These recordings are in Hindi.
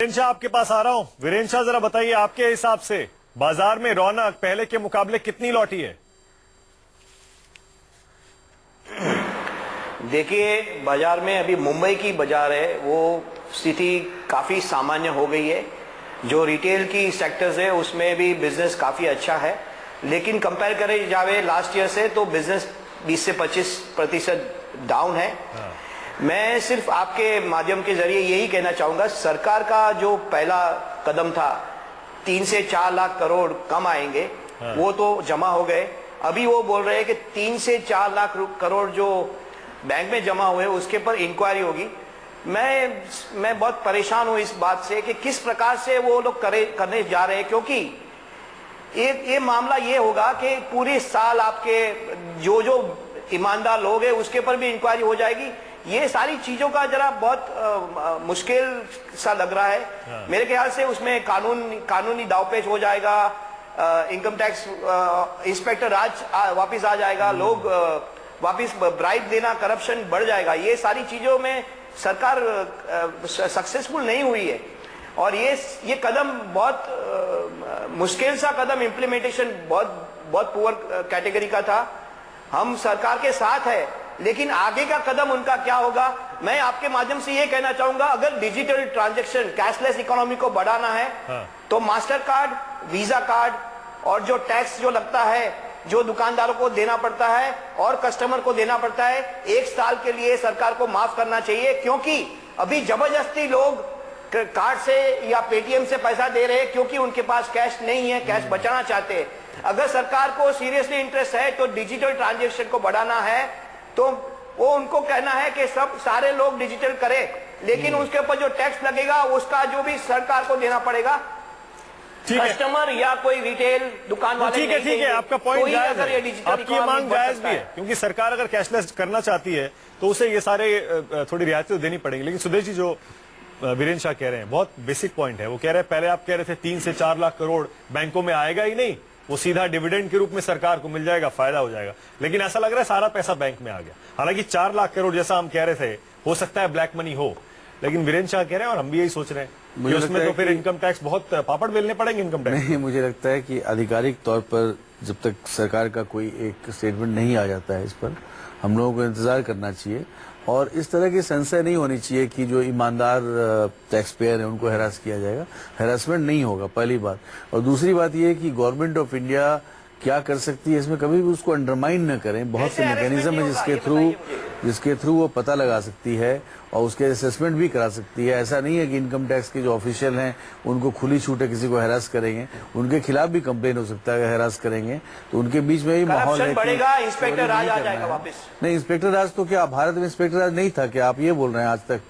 वीरेंद्र शाह आपके पास आ रहा हूं। वीरेंद्र शाह जरा बताइए, आपके हिसाब से बाजार में रौनक पहले के मुकाबले कितनी लौटी है? देखिए, बाजार में अभी मुंबई की बाजार है वो स्थिति काफी सामान्य हो गई है। जो रिटेल की सेक्टर्स है उसमें भी बिजनेस काफी अच्छा है, लेकिन कंपेयर करें जावे लास्ट ईयर से तो बिजनेस 20 से 25% डाउन है। मैं सिर्फ आपके माध्यम के जरिए यही कहना चाहूंगा, सरकार का जो पहला कदम था 3 से 4 लाख करोड़ कम आएंगे, वो तो जमा हो गए। अभी वो बोल रहे हैं कि 3 से 4 लाख करोड़ जो बैंक में जमा हुए उसके पर इंक्वायरी होगी। मैं बहुत परेशान हूं इस बात से कि किस प्रकार से वो लोग करने जा रहे हैं, क्योंकि ये मामला ये होगा कि पूरे साल आपके जो ईमानदार लोग हैं उसके पर भी इंक्वायरी हो जाएगी। ये सारी चीजों का जरा बहुत मुश्किल सा लग रहा है। मेरे ख्याल से उसमें कानूनी दावपेच हो जाएगा, इनकम टैक्स इंस्पेक्टर राज वापिस आ जाएगा, लोग वापिस ब्राइब देना, करप्शन बढ़ जाएगा। ये सारी चीजों में सरकार सक्सेसफुल नहीं हुई है और ये कदम बहुत मुश्किल सा कदम, इम्प्लीमेंटेशन बहुत पुअर कैटेगरी का था। हम सरकार के साथ है, लेकिन आगे का कदम उनका क्या होगा? मैं आपके माध्यम से ये कहना चाहूंगा, अगर डिजिटल ट्रांजैक्शन, कैशलेस इकोनॉमी को बढ़ाना है तो मास्टर कार्ड, वीजा कार्ड और जो टैक्स जो लगता है, जो दुकानदारों को देना पड़ता है और कस्टमर को देना पड़ता है, 1 साल के लिए सरकार को माफ करना चाहिए। क्योंकि अभी जबरदस्ती लोग कार्ड से या पेटीएम से पैसा दे रहे हैं क्योंकि उनके पास कैश नहीं है, कैश बचाना चाहते हैं। अगर सरकार को सीरियसली इंटरेस्ट है तो डिजिटल ट्रांजैक्शन को बढ़ाना है तो वो उनको कहना है कि सारे लोग डिजिटल करें, लेकिन उसके ऊपर जो टैक्स लगेगा उसका जो भी सरकार को देना पड़ेगा, कस्टमर या कोई रिटेल दुकान वाले। ठीक है, आपका पॉइंट जायज है, आपकी मांग जायज भी है, क्योंकि सरकार अगर कैशलेस करना चाहती है तो उसे ये सारे थोड़ी रियायतें देनी पड़ेंगी। लेकिन सुदेश जी, जो वीरेंद्र शाह कह रहे हैं बहुत बेसिक पॉइंट है। वो कह रहे हैं, पहले आप कह रहे थे 3 से 4 लाख करोड़ बैंकों में आएगा ही नहीं, वो सीधा डिविडेंड के रूप में सरकार को मिल जाएगा, फायदा हो जाएगा। लेकिन ऐसा लग रहा है सारा पैसा बैंक में आ गया। हालांकि 4 लाख करोड़ जैसा हम कह रहे थे, हो सकता है ब्लैक मनी हो, लेकिन वीरेंद्र शाह कह रहे हैं और हम भी यही सोच रहे हैं कि उसमें तो फिर इनकम टैक्स बहुत पापड़ बेलने पड़ेंगे इनकम टैक्स। नहीं, मुझे लगता है कि आधिकारिक तौर पर जब तक सरकार का कोई एक स्टेटमेंट नहीं आ जाता है, इस पर हम लोगों को इंतजार करना चाहिए और इस तरह की संशय नहीं होनी चाहिए कि जो ईमानदार टैक्स पेयर है उनको हैरास किया जाएगा। हैरासमेंट नहीं होगा, पहली बात। और दूसरी बात यह है कि गवर्नमेंट ऑफ इंडिया क्या कर सकती है, इसमें कभी भी उसको अंडरमाइन न करें। बहुत से मैकेनिज्म है जिसके थ्रू वो पता लगा सकती है और उसके असेसमेंट भी करा सकती है। ऐसा नहीं है कि इनकम टैक्स के जो ऑफिशियल हैं उनको खुली छूट है, किसी को हैरास करेंगे, उनके खिलाफ भी कंप्लेन हो सकता है हैरास करेंगे। तो उनके बीच में भी माहौल है, बढ़ेगा, इंस्पेक्टर राज आ जाएगा वापस। नहीं, इंस्पेक्टर राज तो क्या भारत में इंस्पेक्टर राज नहीं था क्या? आप ये बोल रहे हैं? आज तक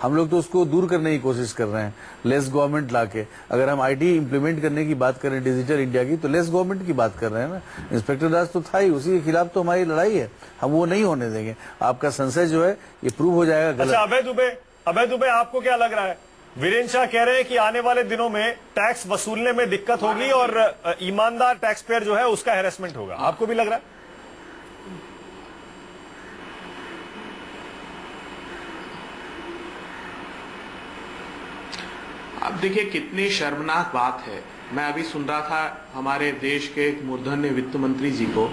हम लोग तो उसको दूर करने की कोशिश कर रहे हैं, लेस गवर्नमेंट लाके। अगर हम आईटी इंप्लीमेंट करने की बात करें डिजिटल इंडिया की, तो लेस गवर्नमेंट की बात कर रहे हैं ना। इंस्पेक्टर राज तो था ही, उसी के खिलाफ तो हमारी लड़ाई है, हम वो नहीं होने देंगे। आपका संशय जो है ये प्रूव हो जाएगा गलत। अच्छा, अभय दुबे, आपको क्या लग रहा है? वीरेंद्र शाह कह रहे हैं कि आने वाले दिनों में टैक्स वसूलने में दिक्कत होगी और ईमानदार टैक्स पेयर जो है उसका हैरेसमेंट होगा। आपको भी लग रहा है? अब देखिए कितनी शर्मनाक बात है। मैं अभी सुन रहा था हमारे देश के एक मूर्धन्य वित्त मंत्री जी को,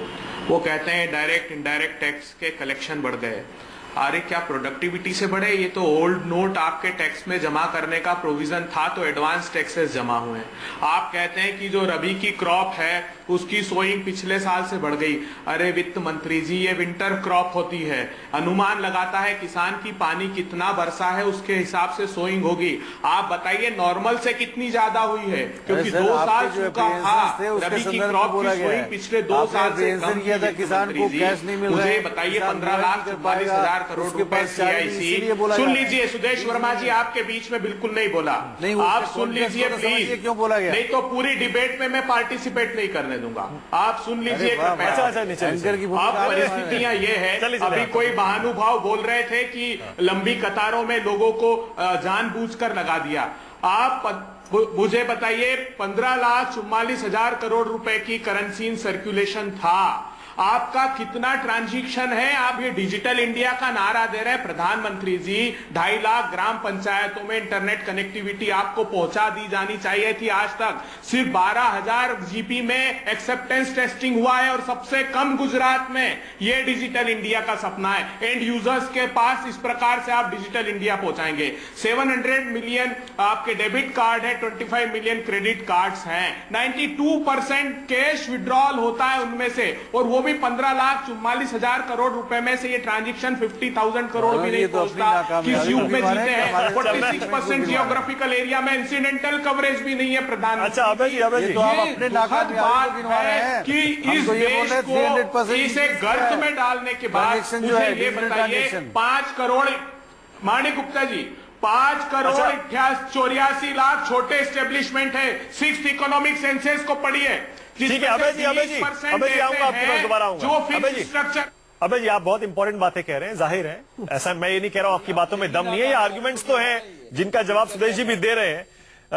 वो कहते हैं डायरेक्ट इनडायरेक्ट टैक्स के कलेक्शन बढ़ गए। अरे क्या प्रोडक्टिविटी से बढ़े? ये तो ओल्ड नोट आपके टैक्स में जमा करने का प्रोविजन था तो एडवांस टैक्सेस जमा हुए हैं। आप कहते हैं कि जो रबी की क्रॉप है उसकी सोइंग पिछले साल से बढ़ गई। अरे वित्त मंत्री जी, ये विंटर क्रॉप होती है, अनुमान लगाता है किसान की पानी कितना बरसा है उसके हिसाब से सोइंग होगी। आप बताइए नॉर्मल से कितनी ज्यादा हुई है? क्योंकि 2 साल सूखा था, रबी की क्रॉप की सोइंग पिछले 2 साल से कम किया था। किसान को कैश नहीं मिल रहा है। मुझे बताइए 15,44,000 करोड़ रुपए CIC। सुन लीजिए सुदेश वर्मा जी, आपके बीच में बिल्कुल नहीं बोला, आप सुन लीजिए प्लीज। क्यों बोला गया? नहीं तो पूरी डिबेट में मैं पार्टिसिपेट नहीं करने दूंगा। आप सुन लीजिए। आप परिस्थितियां ये है, अभी कोई महानुभाव बोल रहे थे कि लंबी कतारों में लोगों को जानबूझकर लगा दिया। आप मुझे बताइए 15,44,000 करोड़ रुपए की करेंसी इन सर्कुलेशन था। आपका कितना ट्रांजैक्शन है? आप ये डिजिटल इंडिया का नारा दे रहे हैं प्रधानमंत्री जी, 2.5 लाख ग्राम पंचायतों में इंटरनेट कनेक्टिविटी आपको पहुंचा दी जानी चाहिए थी। आज तक सिर्फ 12,000 जीपी में एक्सेप्टेंस टेस्टिंग हुआ है और सबसे कम गुजरात में। ये डिजिटल इंडिया का सपना है। एंड यूजर्स के पास इस प्रकार से आप डिजिटल इंडिया पहुंचाएंगे। 700 मिलियन आपके डेबिट कार्ड है, 25 मिलियन क्रेडिट कार्ड्स हैं, 92% कैश विड्रॉल होता है उनमें से, और वो भी 15,44,000 करोड़ रुपए में से ये ट्रांजैक्शन 50,000 करोड़ भी नहीं पहुंचता। किस युग में जीते हैं? 46% जियोग्राफिकल एरिया में इंसिडेंटल कवरेज भी नहीं है प्रधानमंत्री। अच्छा अभय जी, ये तो आप अपने नाकाम बात है कि इस देश को इसे गर्त में डालने के बाद मुझे ये बताइए 5 करोड़, माणिक गुप्ता जी, 5 करोड़ 84 लाख छोटे एस्टेब्लिशमेंट है। 6th इकोनॉमिक सेंसस को पढ़िए। ठीक है अभय जी, आऊंगा आपके पास, दोबारा आऊंगा। जो फिक्स स्ट्रक्चर। अभय जी, आप बहुत इंपॉर्टेंट बातें कह रहे हैं, जाहिर है। ऐसा मैं ये नहीं कह रहा हूं आपकी बातों में दम नहीं है, ये आर्गुमेंट्स तो हैं जिनका जवाब सुदेश जी भी दे रहे हैं।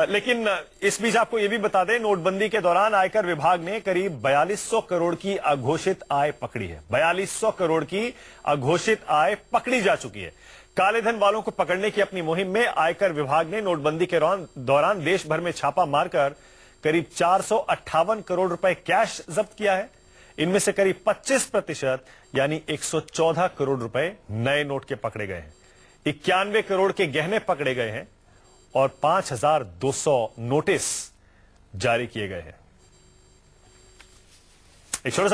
लेकिन इस बीच आपको यह भी बता दें, नोटबंदी के दौरान आयकर विभाग ने करीब 4200 करोड़ की अघोषित आय पकड़ी है। 4200 करोड़ की अघोषित आय पकड़ी जा चुकी है। काले धन वालों को पकड़ने की अपनी मुहिम में आयकर विभाग ने नोटबंदी के दौरान देश भर में छापा मारकर करीब 458 करोड़ रुपए कैश जब्त किया है। इनमें से करीब 25% यानी 114 करोड़ रुपए नए नोट के पकड़े गए हैं। 91 करोड़ के गहने पकड़े गए हैं और 5,200 नोटिस जारी किए गए हैं। एक छोटा